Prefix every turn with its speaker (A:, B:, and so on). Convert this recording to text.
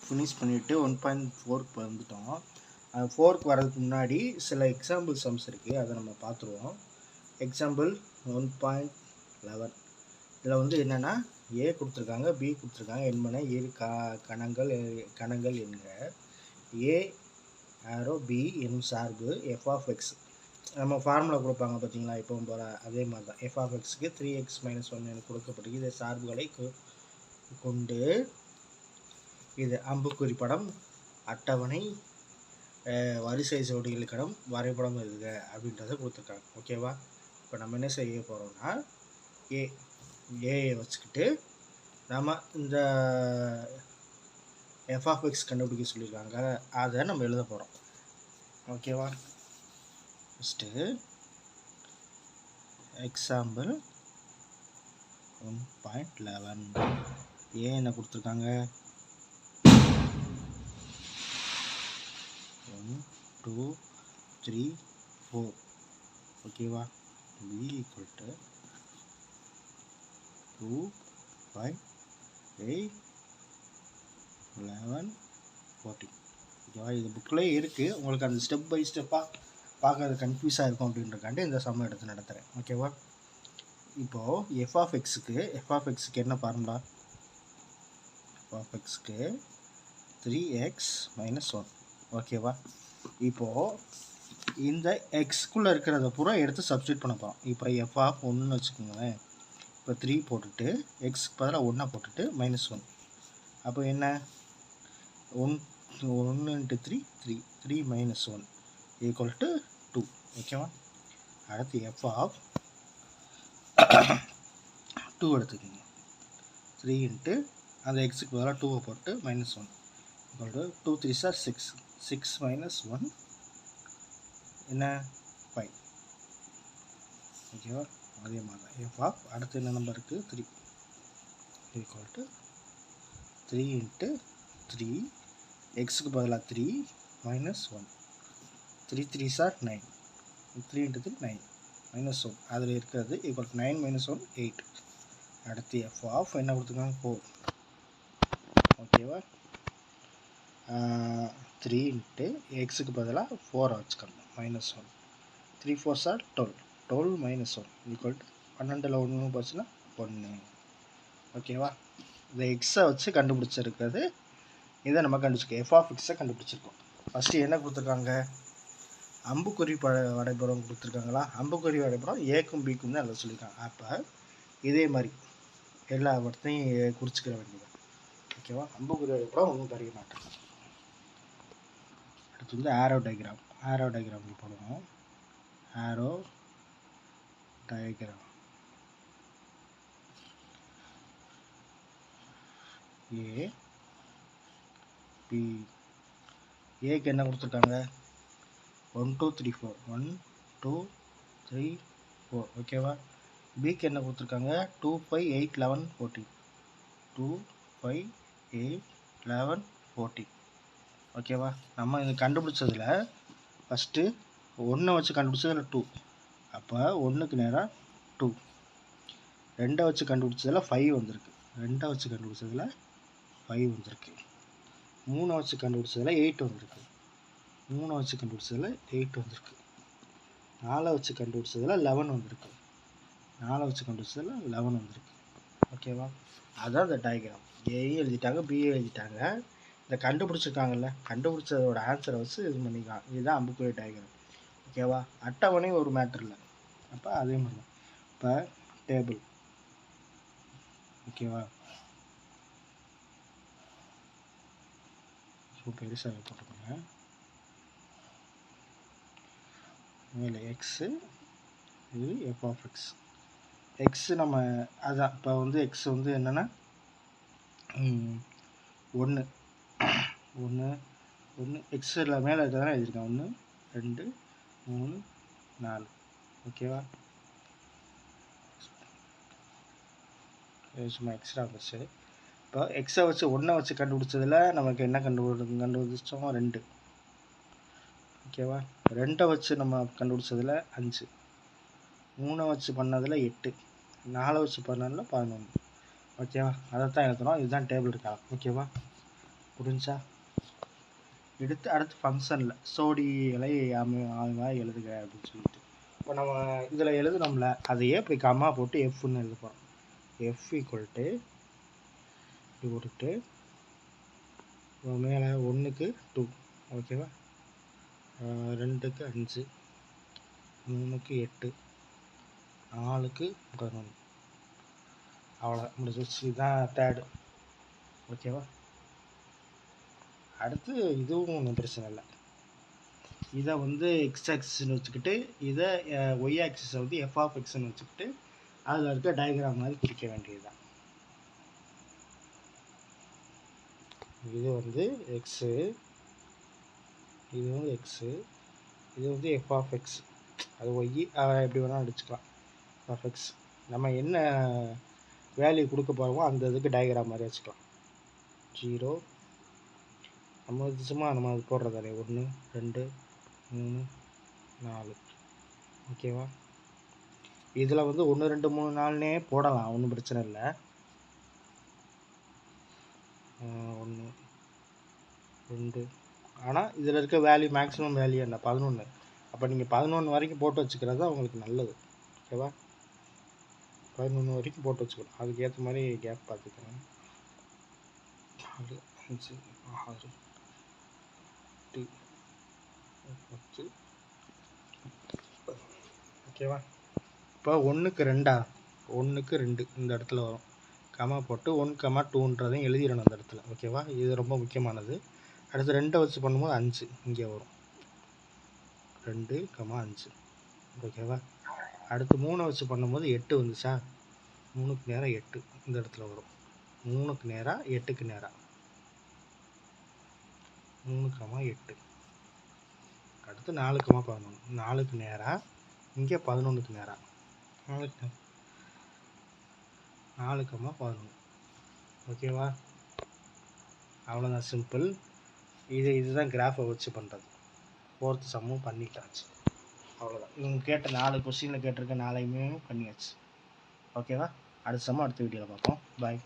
A: Finish பண்ணிவிட்டு 1.4க்கு வந்துட்டோம். 4க்கு வரதுக்கு முன்னாடி சில எக்ஸாம்பிள் சம்ஸ் இருக்குது, அதை நம்ம பார்த்துருவோம். எக்ஸாம்பிள் 1.11 இதில் வந்து என்னென்னா ஏ கொடுத்துருக்காங்க, பி கொடுத்துருக்காங்க, என்பன இரு கணங்கள் என்க. ஏ ஆரோ பி எனும் சார்பு எஃப் ஆஃப் எக்ஸ். நம்ம ஃபார்முலா கொடுப்பாங்க பார்த்தீங்களா, இப்போ போல அதே மாதிரி தான். எஃப் ஆஃப் எக்ஸுக்கு 3x - 1 எனக்கு கொடுக்கப்பட்டிருக்கு. இதை சார்புகளை கொண்டு இது அம்புக்குறி படம், அட்டவணை, வரிசை ஜோடிகளுக்கடம், வரைபடம் எழுதுக அப்படின்றத கொடுத்துருக்காங்க. ஓகேவா? இப்போ நம்ம என்ன செய்ய போகிறோம்னா ஏஐ வச்சுக்கிட்டு நம்ம இந்த எஃப் ஆஃப் எக்ஸ் கண்டுபிடிக்க சொல்லியிருக்காங்க, அதை நம்ம எழுத போகிறோம். ஓகேவா? ஃபஸ்ட்டு எக்ஸாம்பிள் 1.11 ஏ என்ன கொடுத்துருக்காங்க, 1 2 3 4. ஓகேவா? b = 2 5 8 11 14. ஓகேவா? இது புக்கில் இருக்குது. உங்களுக்கு அந்த ஸ்டெப் பை ஸ்டெப்பாக பார்க்கறது கன்ஃபியூஸாக இருக்கும் அப்படின்றக்காண்டி இந்த சம எடுத்து நடத்துகிறேன். ஓகேவா? இப்போது எஃப் ஆஃப் எக்ஸுக்கு என்ன ஃபார்முலா? எஃப் ஆஃப் எக்ஸுக்கு 3x - 1. ஓகேவா? இப்போது இந்த எக்ஸ்குள்ளே இருக்கிறத பூரா எடுத்து சப்ஸ்டியூட் பண்ண போகிறோம். இப்போ எஃப் ஆஃப் 1ன்னு வச்சுக்கோங்களேன். இப்போ 3 போட்டுட்டு எக்ஸ்க்கு பதிலாக 1 போட்டுட்டு -1. அப்போ என்ன, 1 × 3 3 3 - 1 = 2. ஓகேவா? அடுத்து எஃப் ஆஃப் 2 எடுத்துக்கோங்க. 3 × அந்த எக்ஸுக்கு பதிலாக 2 போட்டு -1 = 2 3 சார் 6. 6 - 1 என்ன, 5. ஓகேவா? அதே மாதிரி தான் எஃப் ஆஃப் அடுத்து என்ன நம்பர் இருக்குது, 3 = 3 × 3 எக்ஸுக்கு பதிலாக 3 -1 3 3 சார் 9. 3 × 3 9 -1 அதில் இருக்கிறது = 9 - 1 8. அடுத்து எஃப் ஆஃப் என்ன கொடுத்துருக்காங்க, 4. ஓகேவா? 3 × எக்ஸுக்கு பதிலாக 4 வச்சுக்கணும், -1 3 4 சார் 12. 12 - 1 = 12ல் 1 போச்சுன்னா 1. ஓகேவா? இந்த எக்ஸை வச்சு கண்டுபிடிச்சிருக்கிறது இதை நம்ம கண்டுபிடிச்சிருக்கோம். எஃப் ஆஃப் எக்ஸை கண்டுபிடிச்சிருக்கோம். ஃபஸ்ட்டு என்ன கொடுத்துருக்காங்க, அம்புக்குறி வரைபடம் கொடுத்துருக்காங்களா? அம்புக்குறி வரைபடம் ஏக்கும் பிக்கும் தான் எழுத சொல்லியிருக்காங்க. அப்போ இதே மாதிரி எல்லா இடத்தையும் குறிச்சிக்கிற வேண்டியது. ஓகேவா? அம்புக்குறி வரைபடம் ஒன்றும் தெரிய மாட்டேன். அடுத்து வந்து ஆரோ டயக்ராம் போடுவோம். ஆரோ டயக்ராம் ஏ பி. ஏக்கு என்ன கொடுத்துருக்காங்க, 1 2 3 4 1 2 3 4. ஓகேவா? பிக்கு என்ன கொடுத்துருக்காங்க, 2 5 8 11 14 2 5 8 11 14. ஓகேவா? நம்ம இது கண்டுபிடிச்சதில் ஃபஸ்ட்டு 1 வச்சு கண்டுபிடிச்சதில் 2. அப்போ 1க்கு நேராக 2. 2 வச்சு கண்டுபிடிச்சதில் 5 வந்திருக்கு. 2 வச்சு கண்டுபிடிச்சதில் 5 வந்திருக்கு. 3 வச்சு கண்டுபிடிச்சதில் 8 வந்திருக்கு. 3 வச்சு கண்டுபிடிச்சதில் 8 வந்திருக்கு. 4 வச்சு கண்டுபிடிச்சதில் 11 வந்திருக்கு. 4 வச்சு கண்டுபிடிச்சதில் 11 வந்திருக்கு. ஓகேவா? அதான் இந்த டயக்ராம். ஏயும் எழுதிட்டாங்க, பியும் எழுதிட்டாங்க. இந்த கண்டுபிடிச்சிருக்காங்கல்ல, கண்டுபிடிச்சதோட ஆன்சரை வச்சு இது பண்ணிக்கலாம். இதுதான் அம்புக்குறி டயக்ராம். ஓகேவா? அட்டவணை ஒரு மேட்ரு இல்லை. அப்போ அதே மாதிரி தான். இப்போ டேபிள். ஓகேவா? ஸோ பெருசாக போட்டுக்கோங்க. மேலே எக்ஸு, இது எஃப் ஆஃப் எக்ஸ். எக்ஸு நம்ம அதுதான். இப்போ வந்து எக்ஸ் வந்து என்னென்னா 1 எக்ஸில் மேலே இருக்கிறதான எழுதியிருக்கேன். 1 2 3 4. ஓகேவா? சும்மா எக்ஸ்ட்ரா பஸ்ஸு. இப்போ எக்ஸை வச்சு 1 வச்சு கண்டுபிடிச்சதில் நமக்கு என்ன கண்டுபிடிச்சோம், 2. ஓகேவா? 2 வச்சு நம்ம கண்டுபிடிச்சதில் 5. 3 வச்சு பண்ணதில் 8. 4 வச்சு பண்ணதில் 11. ஓகேவா? அதை தான் எழுதுகிறோம். இதுதான் டேபிள் இருக்கா. ஓகேவா? புரிஞ்சா? எடுத்து அடுத்து ஃபங்க்ஷனில் சோடிகளை எழுதுக அப்படின்னு சொல்லிட்டு இப்போ நம்ம இதில் எழுதுனோம்ல அதையே இப்படி கம்மா போட்டு எஃப்னு எழுத போகிறோம். எஃப் ஈக்குவல் டு இப்படி போட்டுட்டு மேலே 1க்கு 2 ஓகேவா, 2க்கு 5, 3க்கு 8, 4க்கு 11. அவ்வளோ முடிஞ்சிச்சு. இதுதான் தேர்டு. ஓகேவா. அடுத்து இதுவும் ஒன்றும் பிரச்சனை இல்லை. இதை வந்து எக்ஸ் ஆக்சிஸ்ன்னு வச்சுக்கிட்டு இதை ஒய் ஆக்சிஸை வந்து எஃப் ஆஃப் எக்ஸ்ன்னு வச்சுக்கிட்டு அதில் இருக்க டயக்ராம் மாதிரி குறிக்க வேண்டியதுதான். இது வந்து எக்ஸு, இது வந்து எக்ஸு, இது வந்து எஃப் ஆஃப் எக்ஸ், அது ஒய் எப்படி வேணால் அடிச்சுக்கலாம். எஃப் ஆஃப் எக்ஸ் நம்ம என்ன வேல்யூ கொடுக்க போகிறோமோ அந்த இதுக்கு டயக்ராம் மாதிரி வச்சுக்கலாம். 0 நம்ம சும்மா நம்ம அது போடுறதானே 1 2 3 4 ஓகேவா. இதில் வந்து 1 2 3 4னே போடலாம், ஒன்றும் பிரச்சனை இல்லை. 1 2 ஆனால் இதில் இருக்க வேல்யூ மேக்ஸிமம் வேல்யூ என்ன 11. அப்போ நீங்கள் 11 வரைக்கும் போட்டு வச்சுக்கிறது தான் உங்களுக்கு நல்லது. ஓகேவா. 11 வரைக்கும் போட்டு வச்சுக்கணும். அதுக்கு ஏற்ற மாதிரி கேப் பார்த்துக்கணும். 4 5 6 8 10. ஓகேவா. இப்போ 1க்கு 2 1க்கு 2 இந்த இடத்துல வரும். கமா போட்டு 1,2ன்றதையும் எழுதிடணும் அந்த இடத்துல. ஓகேவா. இது ரொம்ப முக்கியமானது. அடுத்து 2 வச்சு பண்ணும்போது 5 இங்கே வரும். 2,5 ஓகேவா. அடுத்து 3 வச்சு பண்ணும்போது 8 வந்துச்சா, 3க்கு நேராக 8 இந்த இடத்துல வரும். 3க்கு நேராக 8க்கு நேராக 3,8. அடுத்து 4,11 4க்கு நேராக இங்கே 11க்கு நேராக 4,11 ஓகேவா. அவ்வளோதான், சிம்பிள். இதுதான் கிராஃபை வச்சு பண்ணுறது. 4th சம்மும் பண்ணிட்டாச்சு. அவ்வளோதான். இவங்க கேட்ட 4 கொஸ்டினில் கேட்டிருக்க 4யுமே பண்ணியாச்சு. ஓகேவா. அடுத்த சம்மு அடுத்த வீடியோவில் பார்ப்போம். பாய்.